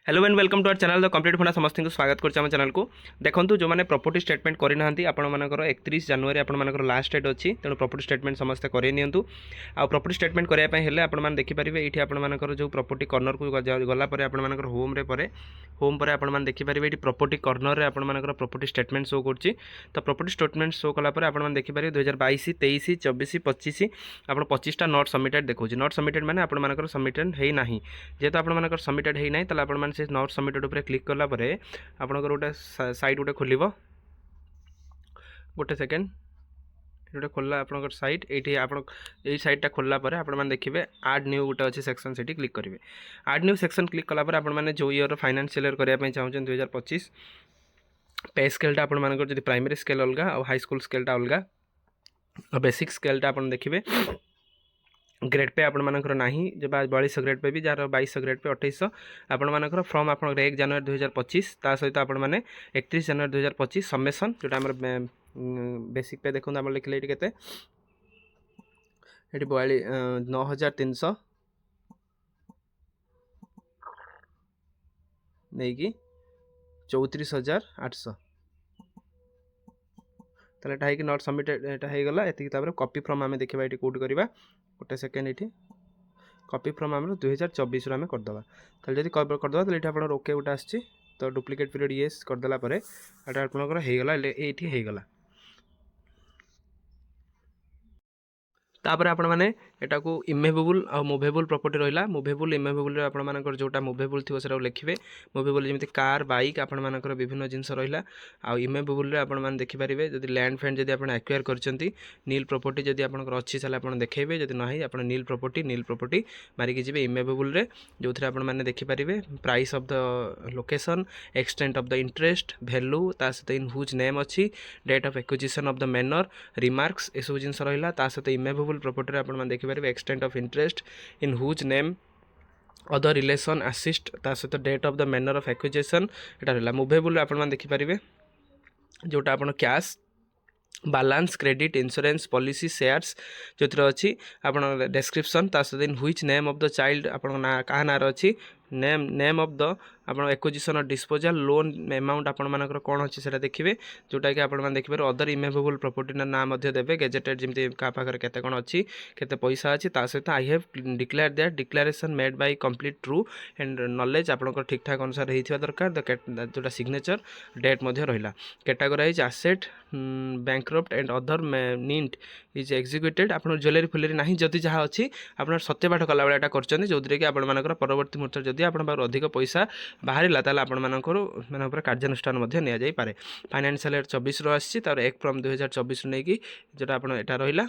Hello and welcome to our channel the complete फंडा समस्त को स्वागत करम चैनल को देखो जो मैंने प्रॉपर्टी स्टेटमेंट करना आपर 31 जनवरी आपर लास्ट डेट अच्छी तेणु प्रॉपर्टी स्टेटमेंट समस्त कर प्रॉपर्टी स्टेटमेंट करने आपने देखिपारे ये आपर जो प्रॉपर्टी कॉर्नर को गलापर आपर होम होम पर आप देखिपारे ये प्रॉपर्टी कॉर्नर में आपर प्रॉपर्टी स्टेटमेंट शो कर तो प्रॉपर्टी स्टेटमेंट शो कलापर आप देखिपारे 2022 23 24 25 आप 25टा नॉट सबमिटेड देखो नॉट सबमिटेड मैंने आपर सबमिटेड है ना जेहेतु आपर सबमिटेड है ना आप से नॉट सबमिटेड उपर क्लिक कला आपंकर गोटे साइट गोटे खोल गोटे सेकेंड गोटे खोला आप सैट ये आप सैटा खोलला आपने देखिए आड न्यू गोटे अच्छे सेक्शन से क्लिक करेंगे आड न्यू सेक्शन क्लिक कलापर आपने जो ईयर फाइनेंशियल ईयर करने चाहते 2025 पे स्केलटा आप प्राइमरी स्केल अलग और हाई स्कूल स्केलटा अलग बेसिक स्केलटा आप देखिए ग्रेड पे आपर ना जब 4200 ग्रेड पे भी जार 2200 ग्रेड पे 2800 आपर फ्रम आप 1 जनवरी 2025 ता सहित आप 31 जनवरी 2025 समेसन जोटा बेसिक पे देखो आप लिखले ये के 9300 नहीं कि 34800 ताला है कि नॉट सबमिटेड एटा हो गला एति तापर कॉपी फ्रॉम आमे देखिबा एटी कोड करबा गोटे सेकेंड ये कॉपी फ्रॉम आम 2024 आम करदे ताले जदि करदे ताले आप ओके गोटे आसी तो डुप्लिकेट पीरियड येस करदेला पर आपनकर होगला ये होगला तापर आपण मैंने एटा को इमेबल और मुवेबल प्रॉपर्टी रहा मुवेबल इमेबल आपर जोटा मुवेबल थी से लिखे मुवेबल जमी कार बाइक आपर विभिन्न जिनस रहा आउ इमेबल आपने देखिपारे जब लैंड फैंड जब आप एक्वायर कर नील प्रॉपर्टी जब आप अच्छी साल आप देखेबे जब ना आप नील प्रॉपर्टी मारिकी जी इमेबल जो थे आपने देखिपारे price of the location extent of the interest value ता सहित इन हुज नेम अच्छी date of acquisition of the manner remarks ये सब जिन रहा सहित इमेबल प्रॉपर्टी आप देखिपारे extent of interest in whose name other relation assist ता सहित date of the manner of acquisition यहाँ रहा मुवेबल आप देखिपारे जोटा आप cash balance credit insurance policy shares जो अच्छी आप डेस्क्रिप्शन ता सहित in which name of the child आप क्या ना अच्छी नेम ऑफ द आप एक्विजिशन और डिस्पोजल लोन अमाउंट आपर कौन अच्छी से देखिए जोटा कि आप देखिए अदर इमेबल प्रॉपर्टी नाम देवे गेजेटेड जमी क्या पाखे केते कौन अच्छी केते पैसा अच्छी ता सहित I have declare that declaration made by complete true and knowledge आप ठीक ठाक अनुसार होता दरकार जोटा सिग्नेचर डेट रहा categorise asset bankrupt and other neat is executed आप ज्वेलरी फुलेरी ना जदि जहाँ अच्छी आप सत्यपाठ कला बेला कर जो कि आप परवर्ती मुहूर्त जदि आप अधिक पैसा बाहर ताल आप कार्यानुष्ठान निजापे फाइनेंशियल ईयर 24 आसी 1 फ्रॉम 2024 नहीं कि जोटा आप यहाँ रहा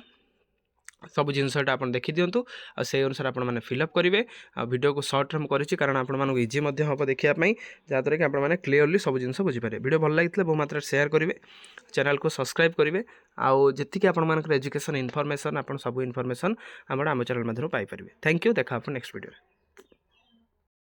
सब जिनसटा आप देखी दिंतु से अनुसार आपने फिलअप करेंगे वीडियो को सर्ट हम करी कारण आपको इजी हम देखापी जहाँद्वारा कि आपने क्लीयरली सब जिन बुझीपारे वीडियो भल लगी बहु मात्रा शेयर करेंगे चैनल को सब्सक्राइब करेंगे आउ जी आपर एजुकेशन इनफॉरमेशन आप सब इनफॉरमेशन आम channel Madhya Piper thank you देखा नेक्स्ट वीडियो।